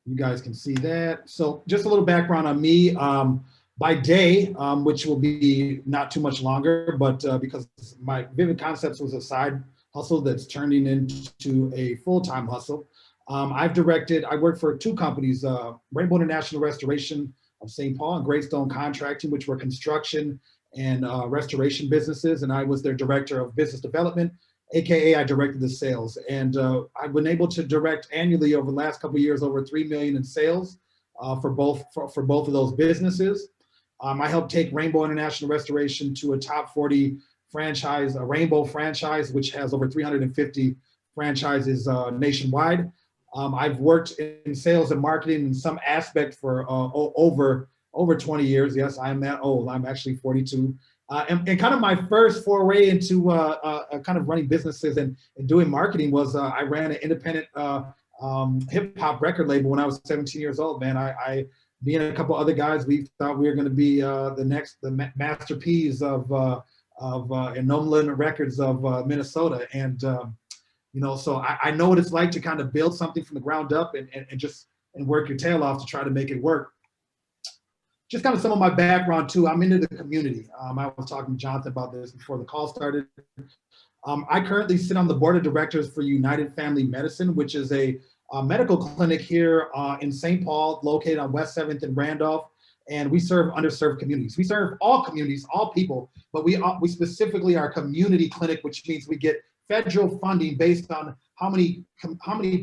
You guys can see that. So just a little background on me. By day, which will be not too much longer, but because my Vivid Concepts was a side hustle that's turning into a full-time hustle. I worked for two companies, Rainbow International Restoration of St. Paul and Greystone Contracting, which were construction and restoration businesses. And I was their director of business development, AKA I directed the sales. And I've been able to direct annually over the last couple of years, over 3 million in sales for both of those businesses. I helped take Rainbow International Restoration to a top 40 franchise, a Rainbow franchise, which has over 350 franchises nationwide. I've worked in sales and marketing in some aspect for over 20 years. Yes, I'm that old. I'm actually 42. And kind of my first foray into kind of running businesses and doing marketing was I ran an independent hip hop record label when I was 17 years old. Man, me and a couple other guys, we thought we were going to be the Master P's of Nolan Records of Minnesota. And, so I know what it's like to kind of build something from the ground up and work your tail off to try to make it work. Just kind of some of my background too. I'm into the community. I was talking to Jonathan about this before the call started. I currently sit on the board of directors for United Family Medicine, which is a medical clinic here in St. Paul, located on West 7th in Randolph, and we serve underserved communities. We serve all communities, all people, but we specifically are a community clinic, which means we get federal funding based on how many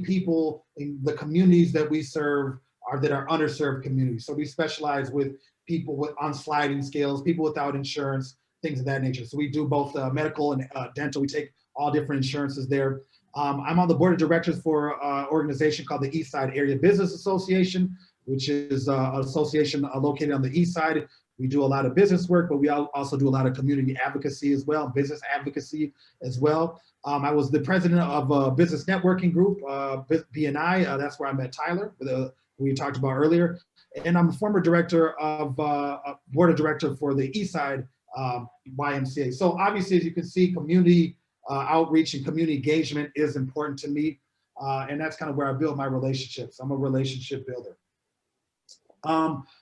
people in the communities that we serve that are underserved communities. So we specialize with people on sliding scales, people without insurance, things of that nature. So we do both medical and dental. We take all different insurances there. I'm on the board of directors for an organization called the East Side Area Business Association, which is an association located on the East Side. We do a lot of business work, but we also do a lot of community advocacy as well, business advocacy as well. I was the president of a business networking group, BNI. That's where I met Tyler, who we talked about earlier. And I'm a former director of board of director for the East Side YMCA. So obviously, as you can see, community outreach and community engagement is important to me. And that's kind of where I build my relationships. I'm a relationship builder.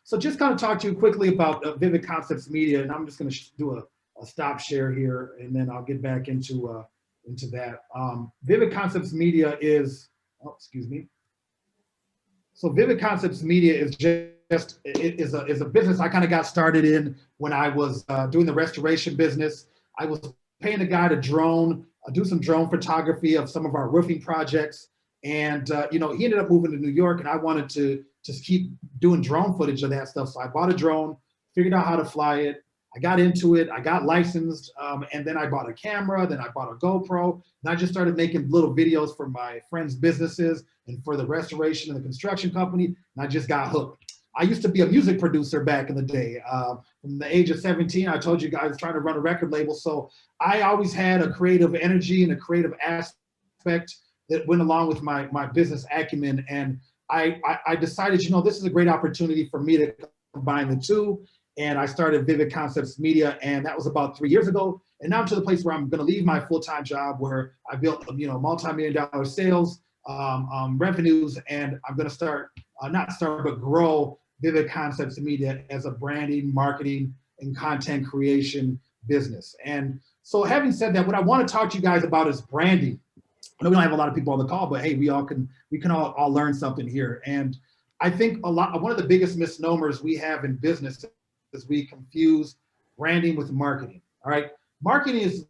So just kind of talk to you quickly about Vivid Concepts Media, and I'm just going to do a stop share here, and then I'll get back into that. Vivid Concepts Media is, So Vivid Concepts Media is is a business I kind of got started in when I was doing the restoration business. I was paying a guy to do some drone photography of some of our roofing projects. And, he ended up moving to New York, and I wanted to just keep doing drone footage of that stuff. So I bought a drone, figured out how to fly it. I got into it, I got licensed, and then I bought a camera, then I bought a GoPro, and I just started making little videos for my friends' businesses and for the restoration and the construction company, and I just got hooked. I used to be a music producer back in the day. From the age of 17, I told you guys, trying to run a record label. So I always had a creative energy and a creative aspect that went along with my business acumen. And I decided, this is a great opportunity for me to combine the two. And I started Vivid Concepts Media, and that was about 3 years ago. And now I'm to the place where I'm going to leave my full-time job, where I built, multi-million-dollar sales revenues, and I'm going to grow Vivid Concepts Media as a branding, marketing, and content creation business. And so, having said that, what I want to talk to you guys about is branding. I know we don't have a lot of people on the call, but hey, we can all learn something here. And I think one of the biggest misnomers we have in business is we confuse branding with marketing. All right, marketing is,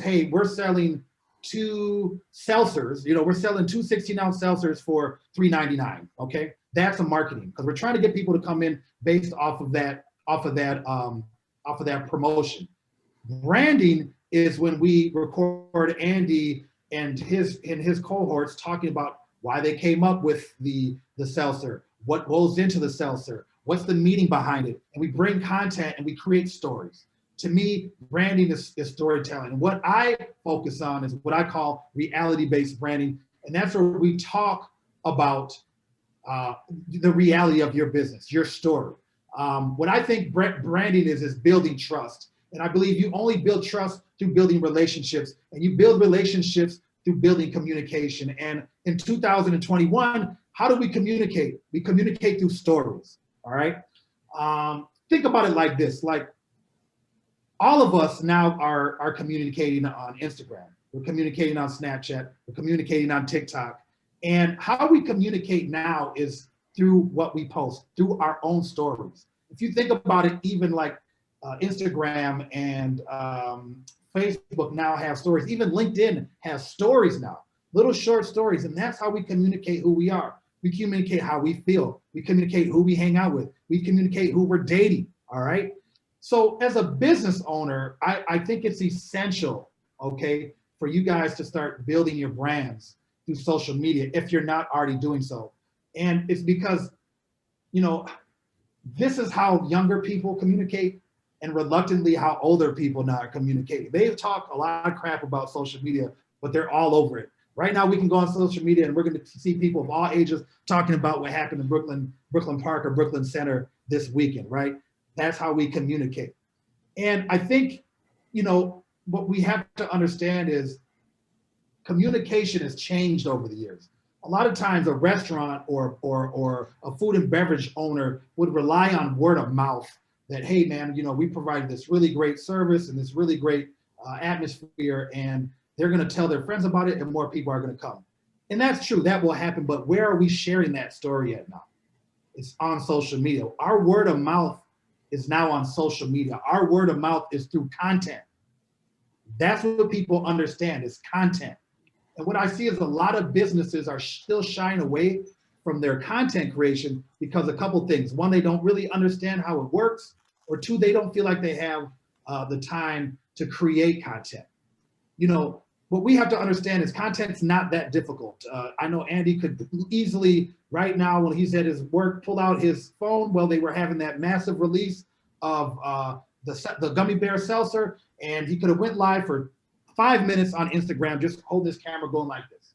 hey, we're selling two seltzers. We're selling two 16-ounce seltzers for $3.99. Okay, that's a marketing, because we're trying to get people to come in based off of that promotion. Branding is when we record Andy and his cohorts talking about why they came up with the seltzer, what goes into the seltzer, what's the meaning behind it, and we bring content and we create stories. To me, branding is storytelling. And what I focus on is what I call reality-based branding, and that's where we talk about the reality of your business, your story. What I think branding is building trust. And I believe you only build trust through building relationships, and you build relationships through building communication. And in 2021, how do we communicate? We communicate through stories, all right? Think about it like this, like all of us now are communicating on Instagram. We're communicating on Snapchat. We're communicating on TikTok. And how we communicate now is through what we post, through our own stories. If you think about it, even like Instagram and Facebook now have stories. Even LinkedIn has stories now, little short stories. And that's how we communicate who we are. We communicate how we feel. We communicate who we hang out with. We communicate who we're dating, all right? So as a business owner, I think it's essential, okay, for you guys to start building your brands through social media if you're not already doing so. And it's because, you know, this is how younger people communicate and reluctantly how older people now are communicating. They talk a lot of crap about social media, but they're all over it. Right now we can go on social media and we're going to see people of all ages talking about what happened in Brooklyn Park or Brooklyn Center this weekend, right? That's how we communicate. And I think, you know, what we have to understand is communication has changed over the years. A lot of times a restaurant or a food and beverage owner would rely on word of mouth that, hey man, you know, we provide this really great service and this really great atmosphere, and they're going to tell their friends about it and more people are going to come. And that's true, that will happen, but where are we sharing that story at now? It's on social media. Our word of mouth is now on social media. Our word of mouth is through content. That's what people understand is content. And what I see is a lot of businesses are still shying away from their content creation because a couple things. One, they don't really understand how it works, or two, they don't feel like they have the time to create content. You know, what we have to understand is content's not that difficult. I know Andy could easily, right now, when he's at his work, pull out his phone while they were having that massive release of the gummy bear seltzer, and he could have went live for 5 minutes on Instagram, just hold this camera going like this.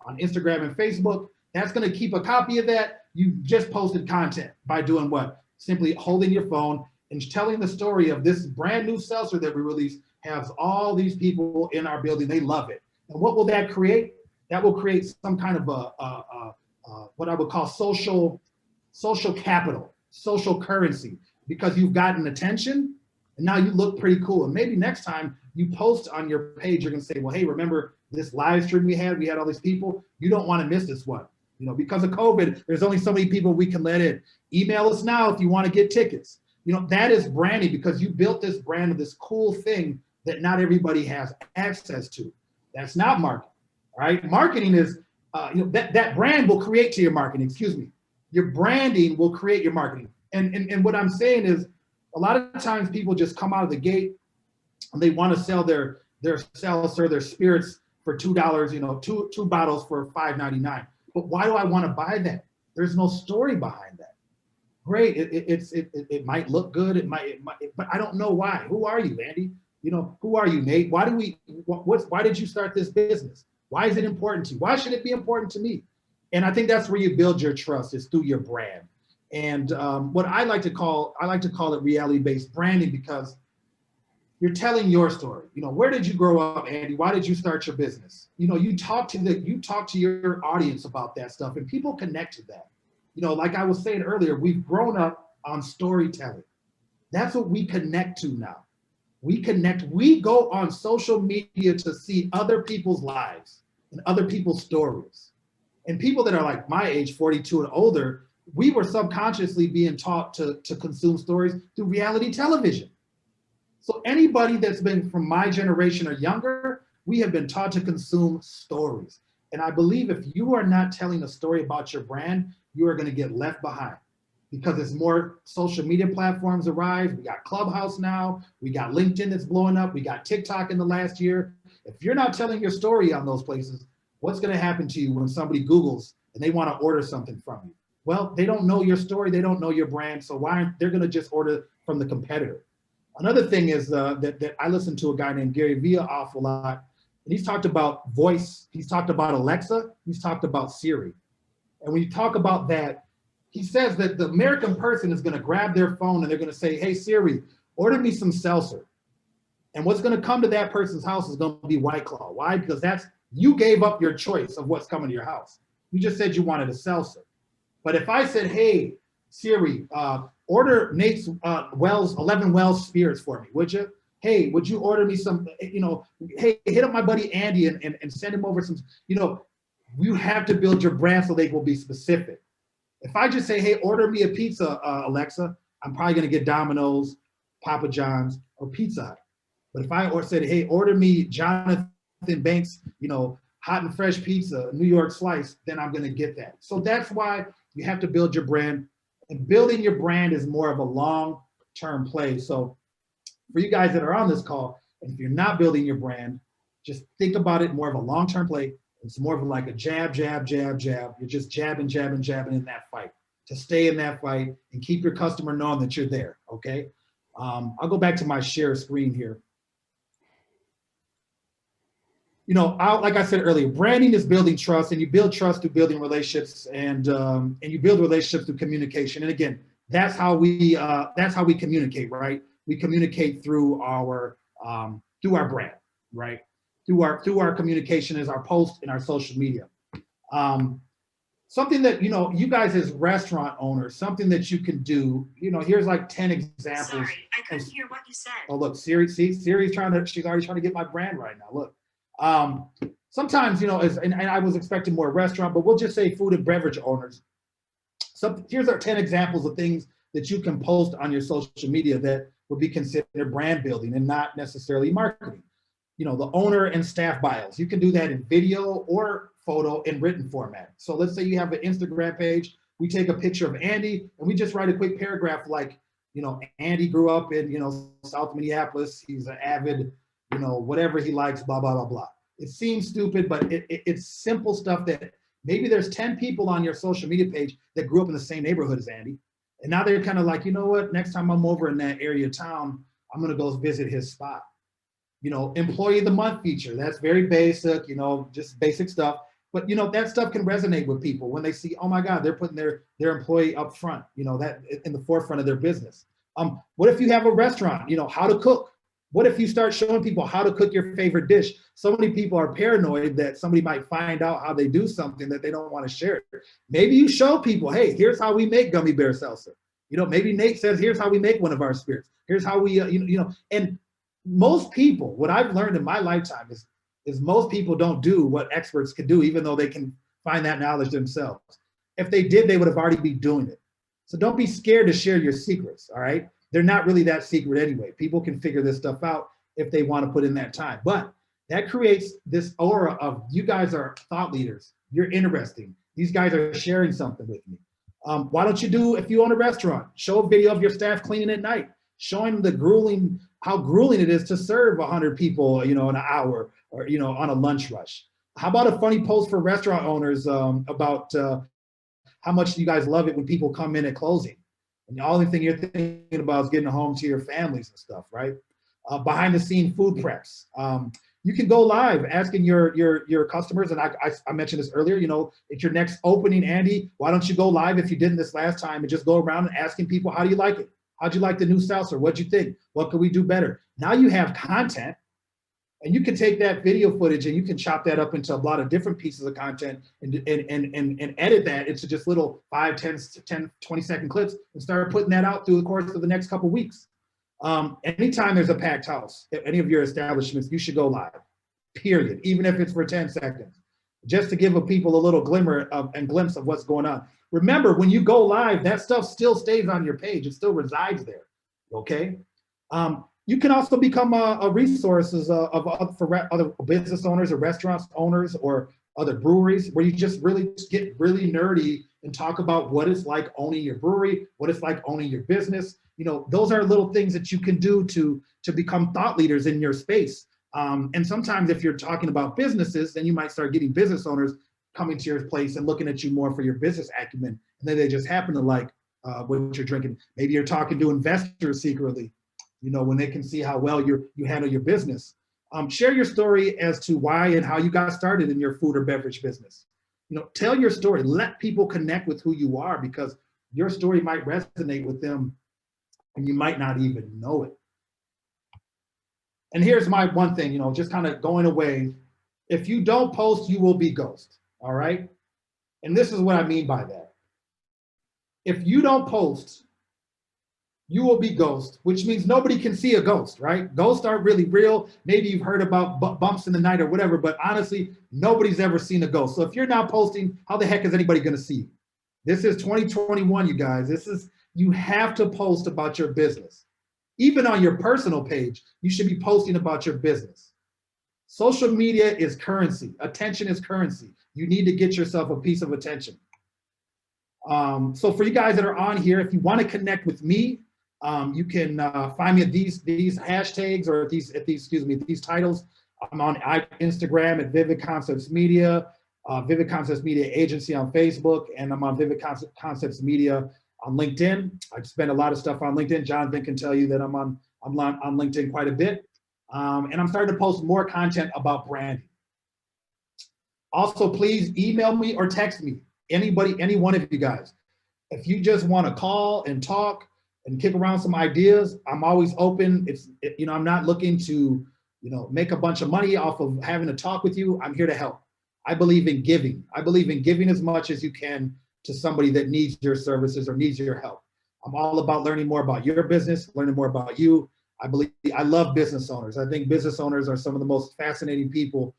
On Instagram and Facebook, that's gonna keep a copy of that. You just posted content by doing what? Simply holding your phone and telling the story of this brand new seltzer that we released has all these people in our building, they love it. And what will that create? That will create some kind of what I would call social capital, social currency, because you've gotten attention and now you look pretty cool. And maybe next time you post on your page, you're gonna say, well, hey, remember this live stream we had all these people? You don't wanna miss this one. You know, because of COVID, there's only so many people we can let in. Email us now if you wanna get tickets. You know, that is branding because you built this brand of this cool thing that not everybody has access to. That's not marketing, all right? Marketing is, you know, that brand will create to your marketing, excuse me. Your branding will create your marketing. And what I'm saying is a lot of times people just come out of the gate and they want to sell their seltzer, their spirits for $2, you know, two bottles for $5.99. But why do I want to buy that? There's no story behind that. Great, it might look good, it might, but I don't know why. Who are you, Andy? You know, who are you, Nate? Why did you start this business? Why is it important to you? Why should it be important to me? And I think that's where you build your trust, is through your brand. And what I like to call it reality-based branding, because you're telling your story. You know, where did you grow up, Andy? Why did you start your business? You know, you talk to your audience about that stuff, and people connect to that. You know, like I was saying earlier, we've grown up on storytelling. That's what we connect to now. We go on social media to see other people's lives and other people's stories. And people that are like my age, 42 and older, we were subconsciously being taught to consume stories through reality television. So anybody that's been from my generation or younger, we have been taught to consume stories. And I believe if you are not telling a story about your brand, you are going to get left behind, because as more social media platforms arise, we got Clubhouse now, we got LinkedIn that's blowing up, we got TikTok in the last year. If you're not telling your story on those places, what's going to happen to you when somebody Googles and they want to order something from you? Well, they don't know your story, they don't know your brand, so they're going to just order from the competitor. Another thing is that I listen to a guy named Gary Vee an awful lot, and he's talked about voice, he's talked about Alexa, he's talked about Siri. And when you talk about that, he says that the American person is going to grab their phone and they're going to say, hey, Siri, order me some seltzer. And what's going to come to that person's house is going to be White Claw. Why? Because that's You gave up your choice of what's coming to your house. You just said you wanted a salsa. But if I said, hey, Siri, order Nate's Wells, 11 Wells spirits for me, would you? Hey, would you order me some, hey, hit up my buddy Andy and send him over some, you have to build your brand so they will be specific. If I just say, hey, order me a pizza, Alexa, I'm probably gonna get Domino's, Papa John's, or Pizza Hut. But if I said, hey, order me Jonathan Banks, hot and fresh pizza, New York slice, then I'm gonna get that. So that's why you have to build your brand. And building your brand is more of a long-term play. So for you guys that are on this call, and if you're not building your brand, just think about it more of a long-term play. It's more of like a jab, jab, jab, jab. You're just jabbing, jabbing, jabbing in that fight to stay in that fight and keep your customer knowing that you're there, okay? I'll go back to my share screen here. Like I said earlier, branding is building trust, and you build trust through building relationships, and you build relationships through communication. And again, that's how we communicate, right? We communicate through our brand, right? Through our communication is our posts and our social media. Something that you guys as restaurant owners, something that you can do. Here's like 10 examples. Sorry, I couldn't hear what you said. Oh, look, Siri's she's already trying to get my brand right now. Look. Sometimes, and I was expecting more restaurant, but we'll just say food and beverage owners. So here's our 10 examples of things that you can post on your social media that would be considered brand building and not necessarily marketing. The owner and staff bios. You can do that in video or photo in written format. So let's say you have an Instagram page. We take a picture of Andy and we just write a quick paragraph like, Andy grew up in, South Minneapolis. He's an avid, whatever he likes, blah, blah, blah, blah. It seems stupid, but it's simple stuff that maybe there's 10 people on your social media page that grew up in the same neighborhood as Andy. And now they're kind of like, you know what, next time I'm over in that area of town, I'm gonna go visit his spot. Employee of the month feature, that's very basic, just basic stuff. But that stuff can resonate with people when they see, oh my God, they're putting their employee up front, that in the forefront of their business. What if you have a restaurant, how to cook? What if you start showing people how to cook your favorite dish? So many people are paranoid that somebody might find out how they do something that they don't want to share. Maybe you show people, hey, here's how we make gummy bear salsa. Maybe Nate says, here's how we make one of our spirits. Here's how we, and most people, what I've learned in my lifetime is most people don't do what experts can do, even though they can find that knowledge themselves. If they did, they would have already been doing it. So don't be scared to share your secrets, all right? They're not really that secret anyway. People can figure this stuff out if they want to put in that time. But that creates this aura of you guys are thought leaders. You're interesting. These guys are sharing something with me. Why don't you do, if you own a restaurant, show a video of your staff cleaning at night, showing them how grueling it is to serve 100 people, in an hour or, on a lunch rush. How about a funny post for restaurant owners about how much you guys love it when people come in at closing? And the only thing you're thinking about is getting home to your families and stuff, right? Behind the scene food preps. You can go live asking your customers, and I mentioned this earlier, it's your next opening, Andy, why don't you go live if you didn't this last time and just go around and asking people, how do you like it? How'd you like the new salsa? What'd you think? What could we do better? Now you have content, and you can take that video footage and you can chop that up into a lot of different pieces of content and edit that into just little 5, 10, 20-second clips and start putting that out through the course of the next couple of weeks. Anytime there's a packed house at any of your establishments, you should go live, period, even if it's for 10 seconds, just to give people a little glimmer and glimpse of what's going on. Remember, when you go live, that stuff still stays on your page. It still resides there, okay? You can also become a resource for other business owners or restaurants owners or other breweries, where you just really get really nerdy and talk about what it's like owning your brewery, what it's like owning your business. Those are little things that you can do to become thought leaders in your space. And sometimes if you're talking about businesses, then you might start getting business owners coming to your place and looking at you more for your business acumen. And then they just happen to like what you're drinking. Maybe you're talking to investors secretly, when they can see how well you handle your business. Share your story as to why and how you got started in your food or beverage business. Tell your story. Let people connect with who you are, because your story might resonate with them and you might not even know it. And here's my one thing, just kind of going away If you don't post, you will be ghost, all right? And this is what I mean by that. If you don't post, you will be ghost, which means nobody can see a ghost, right? Ghosts aren't really real. Maybe you've heard about bumps in the night or whatever, but honestly, nobody's ever seen a ghost. So if you're not posting, how the heck is anybody gonna see you? This is 2021, you guys. You have to post about your business. Even on your personal page, you should be posting about your business. Social media is currency. Attention is currency. You need to get yourself a piece of attention. So for you guys that are on here, if you want to connect with me, you can find me at these hashtags or at these titles. I'm on Instagram at Vivid Concepts Media, Vivid Concepts Media Agency on Facebook, and I'm on Vivid Concepts Media on LinkedIn. I spend a lot of stuff on LinkedIn. Jonathan can tell you that I'm on LinkedIn quite a bit. And I'm starting to post more content about branding. Also, please email me or text me, anybody, any one of you guys. If you just want to call and talk and kick around some ideas, I'm always open. I'm not looking to, make a bunch of money off of having to talk with you. I'm here to help. I believe in giving. I believe in giving as much as you can to somebody that needs your services or needs your help. I'm all about learning more about your business, learning more about you. I love business owners. I think business owners are some of the most fascinating people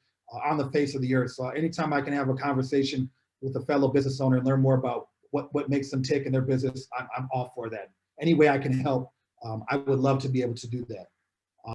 on the face of the earth. So anytime I can have a conversation with a fellow business owner and learn more about what makes them tick in their business, I'm all for that. Any way I can help, I would love to be able to do that.